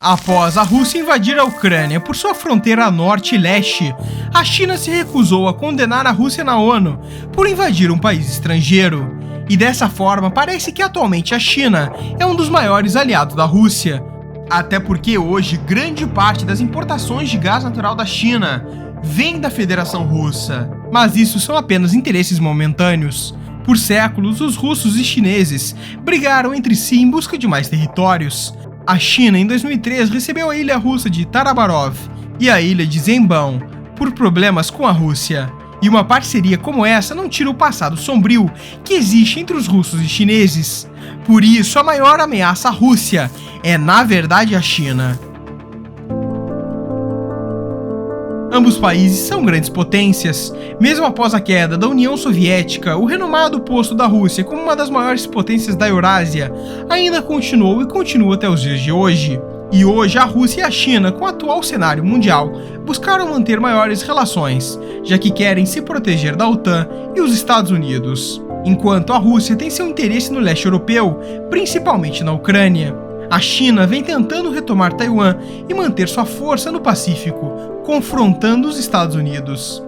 Após a Rússia invadir a Ucrânia por sua fronteira norte e leste, a China se recusou a condenar a Rússia na ONU por invadir um país estrangeiro. E dessa forma, parece que atualmente a China é um dos maiores aliados da Rússia. Até porque hoje, grande parte das importações de gás natural da China vem da Federação Russa. Mas isso são apenas interesses momentâneos. Por séculos, os russos e chineses brigaram entre si em busca de mais territórios. A China, em 2003, recebeu a ilha russa de Tarabarov e a ilha de Zhenbao por problemas com a Rússia. E uma parceria como essa não tira o passado sombrio que existe entre os russos e chineses. Por isso, a maior ameaça à Rússia é, na verdade, a China. Ambos países são grandes potências. Mesmo após a queda da União Soviética, o renomado posto da Rússia como uma das maiores potências da Eurásia ainda continuou e continua até os dias de hoje. E hoje a Rússia e a China, com o atual cenário mundial, buscaram manter maiores relações, já que querem se proteger da OTAN e os Estados Unidos. Enquanto a Rússia tem seu interesse no leste europeu, principalmente na Ucrânia, a China vem tentando retomar Taiwan e manter sua força no Pacífico, confrontando os Estados Unidos.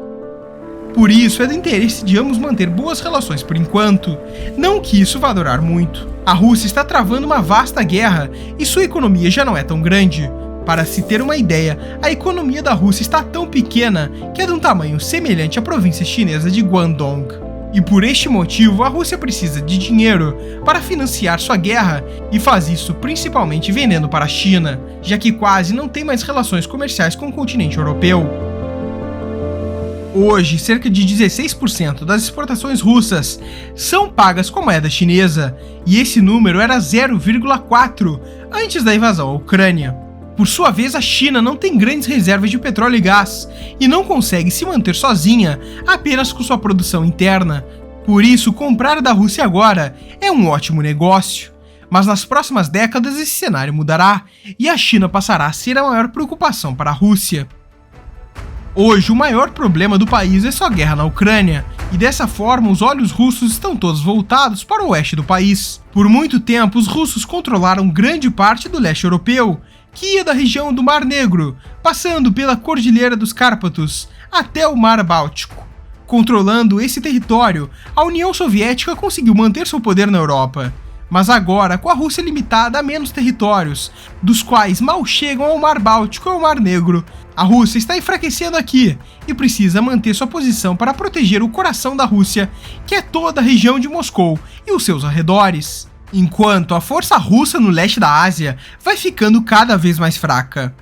Por isso, é do interesse de ambos manter boas relações por enquanto, não que isso vá durar muito. A Rússia está travando uma vasta guerra e sua economia já não é tão grande. Para se ter uma ideia, a economia da Rússia está tão pequena que é de um tamanho semelhante à província chinesa de Guangdong. E por este motivo, a Rússia precisa de dinheiro para financiar sua guerra e faz isso principalmente vendendo para a China, já que quase não tem mais relações comerciais com o continente europeu. Hoje, cerca de 16% das exportações russas são pagas com moeda chinesa, e esse número era 0,4 antes da invasão à Ucrânia. Por sua vez, a China não tem grandes reservas de petróleo e gás, e não consegue se manter sozinha apenas com sua produção interna. Por isso, comprar da Rússia agora é um ótimo negócio. Mas nas próximas décadas esse cenário mudará, e a China passará a ser a maior preocupação para a Rússia. Hoje, o maior problema do país é sua guerra na Ucrânia, e dessa forma os olhos russos estão todos voltados para o oeste do país. Por muito tempo, os russos controlaram grande parte do leste europeu, que ia da região do Mar Negro, passando pela Cordilheira dos Cárpatos, até o Mar Báltico. Controlando esse território, a União Soviética conseguiu manter seu poder na Europa. Mas agora, com a Rússia limitada a menos territórios, dos quais mal chegam ao Mar Báltico e ao Mar Negro, a Rússia está enfraquecendo aqui e precisa manter sua posição para proteger o coração da Rússia, que é toda a região de Moscou e os seus arredores. Enquanto a força russa no leste da Ásia vai ficando cada vez mais fraca.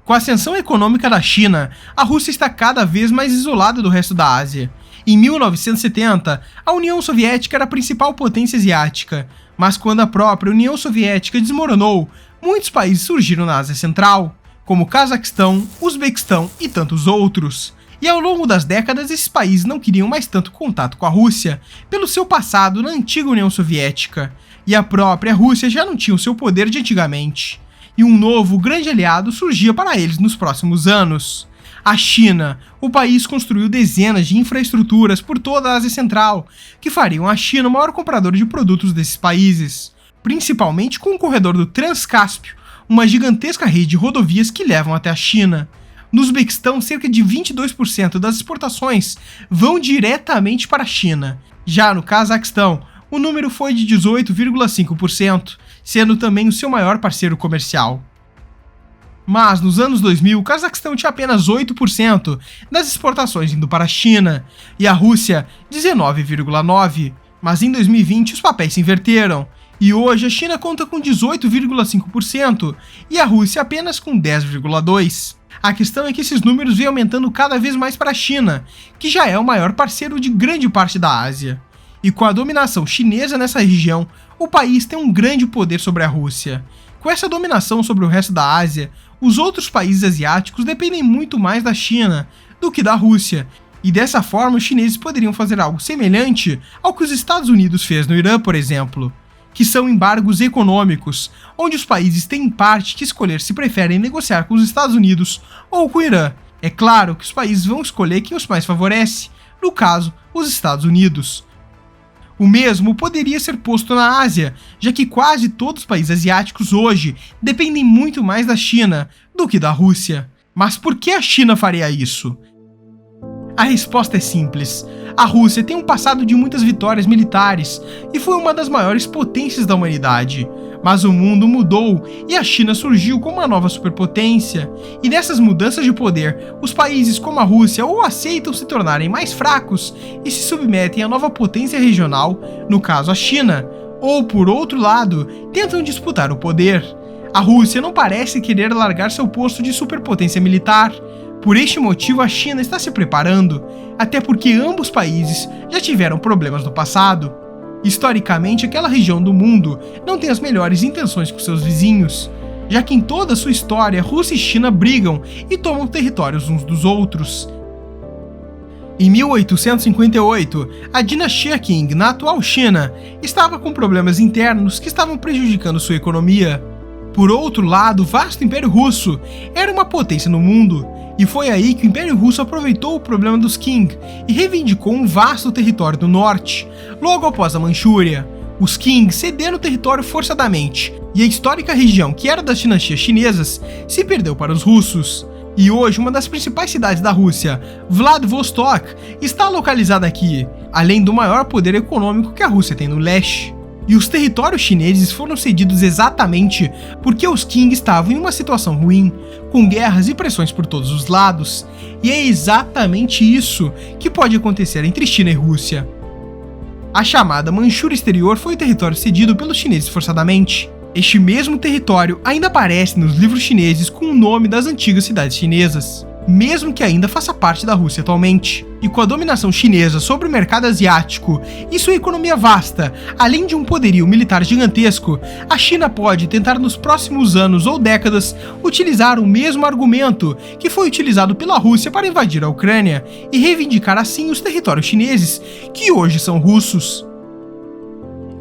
Com a ascensão econômica da China, a Rússia está cada vez mais isolada do resto da Ásia. Em 1970, a União Soviética era a principal potência asiática, mas quando a própria União Soviética desmoronou, muitos países surgiram na Ásia Central, como Cazaquistão, Uzbequistão e tantos outros. E ao longo das décadas, esses países não queriam mais tanto contato com a Rússia, pelo seu passado na antiga União Soviética, e a própria Rússia já não tinha o seu poder de antigamente. E um novo grande aliado surgia para eles nos próximos anos. A China. O país construiu dezenas de infraestruturas por toda a Ásia Central, que fariam a China o maior comprador de produtos desses países, principalmente com o corredor do Transcáspio, uma gigantesca rede de rodovias que levam até a China. No Uzbequistão, cerca de 22% das exportações vão diretamente para a China. Já no Cazaquistão, o número foi de 18,5%, sendo também o seu maior parceiro comercial. Mas nos anos 2000, o Cazaquistão tinha apenas 8% das exportações indo para a China, e a Rússia 19,9%. Mas em 2020 os papéis se inverteram, e hoje a China conta com 18,5% e a Rússia apenas com 10,2%. A questão é que esses números vêm aumentando cada vez mais para a China, que já é o maior parceiro de grande parte da Ásia. E com a dominação chinesa nessa região, o país tem um grande poder sobre a Rússia. Com essa dominação sobre o resto da Ásia, os outros países asiáticos dependem muito mais da China do que da Rússia, e dessa forma os chineses poderiam fazer algo semelhante ao que os Estados Unidos fez no Irã, por exemplo, que são embargos econômicos, onde os países têm em parte que escolher se preferem negociar com os Estados Unidos ou com o Irã. É claro que os países vão escolher quem os mais favorece, no caso, os Estados Unidos. O mesmo poderia ser posto na Ásia, já que quase todos os países asiáticos hoje dependem muito mais da China do que da Rússia. Mas por que a China faria isso? A resposta é simples. A Rússia tem um passado de muitas vitórias militares e foi uma das maiores potências da humanidade. Mas o mundo mudou e a China surgiu como uma nova superpotência. E nessas mudanças de poder, os países como a Rússia ou aceitam se tornarem mais fracos e se submetem à nova potência regional, no caso a China, ou por outro lado, tentam disputar o poder. A Rússia não parece querer largar seu posto de superpotência militar. Por este motivo, a China está se preparando, até porque ambos países já tiveram problemas no passado. Historicamente, aquela região do mundo não tem as melhores intenções com seus vizinhos, já que em toda a sua história, Rússia e China brigam e tomam territórios uns dos outros. Em 1858, a dinastia Qing, na atual China, estava com problemas internos que estavam prejudicando sua economia. Por outro lado, o vasto Império Russo era uma potência no mundo, e foi aí que o Império Russo aproveitou o problema dos Qing e reivindicou um vasto território do norte, logo após a Manchúria. Os Qing cederam o território forçadamente, e a histórica região que era das dinastias chinesas se perdeu para os russos. E hoje, uma das principais cidades da Rússia, Vladivostok, está localizada aqui, além do maior poder econômico que a Rússia tem no leste. E os territórios chineses foram cedidos exatamente porque os Qing estavam em uma situação ruim, com guerras e pressões por todos os lados. E é exatamente isso que pode acontecer entre China e Rússia. A chamada Manchúria Exterior foi o território cedido pelos chineses forçadamente. Este mesmo território ainda aparece nos livros chineses com o nome das antigas cidades chinesas, mesmo que ainda faça parte da Rússia atualmente. E com a dominação chinesa sobre o mercado asiático e sua economia vasta, além de um poderio militar gigantesco, a China pode tentar nos próximos anos ou décadas utilizar o mesmo argumento que foi utilizado pela Rússia para invadir a Ucrânia e reivindicar assim os territórios chineses, que hoje são russos.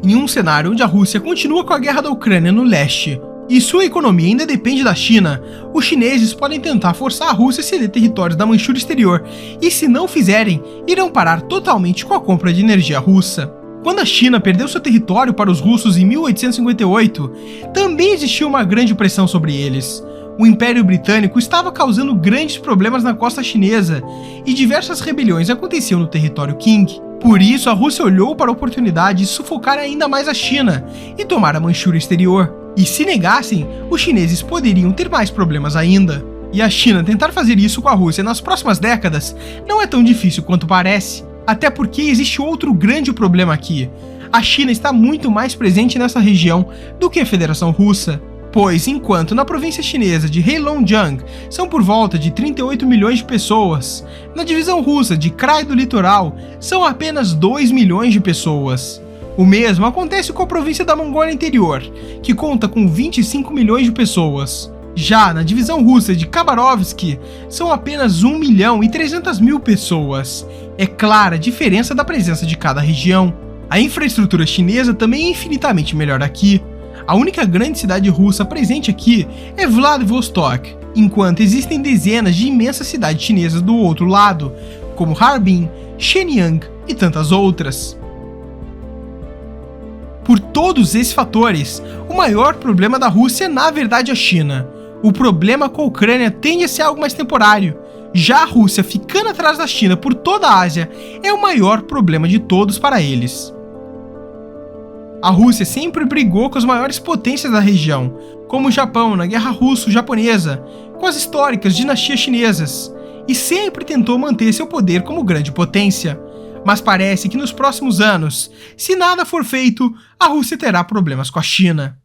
Em um cenário onde a Rússia continua com a guerra da Ucrânia no leste, e sua economia ainda depende da China, os chineses podem tentar forçar a Rússia a ceder territórios da Manchúria Exterior, e se não fizerem, irão parar totalmente com a compra de energia russa. Quando a China perdeu seu território para os russos em 1858, também existiu uma grande pressão sobre eles. O Império Britânico estava causando grandes problemas na costa chinesa, e diversas rebeliões aconteciam no território Qing. Por isso, a Rússia olhou para a oportunidade de sufocar ainda mais a China e tomar a Manchúria Exterior. E se negassem, os chineses poderiam ter mais problemas ainda. E a China tentar fazer isso com a Rússia nas próximas décadas não é tão difícil quanto parece. Até porque existe outro grande problema aqui. A China está muito mais presente nessa região do que a Federação Russa. Pois, enquanto na província chinesa de Heilongjiang são por volta de 38 milhões de pessoas, na divisão russa de Krai do Litoral são apenas 2 milhões de pessoas. O mesmo acontece com a província da Mongólia Interior, que conta com 25 milhões de pessoas. Já na divisão russa de Khabarovsk, são apenas 1 milhão e 300 mil pessoas. É clara a diferença da presença de cada região. A infraestrutura chinesa também é infinitamente melhor aqui. A única grande cidade russa presente aqui é Vladivostok, enquanto existem dezenas de imensas cidades chinesas do outro lado, como Harbin, Shenyang e tantas outras. Por todos esses fatores, o maior problema da Rússia é na verdade a China. O problema com a Ucrânia tende a ser algo mais temporário. Já a Rússia ficando atrás da China por toda a Ásia é o maior problema de todos para eles. A Rússia sempre brigou com as maiores potências da região, como o Japão na Guerra Russo-Japonesa, com as históricas dinastias chinesas, e sempre tentou manter seu poder como grande potência. Mas parece que nos próximos anos, se nada for feito, a Rússia terá problemas com a China.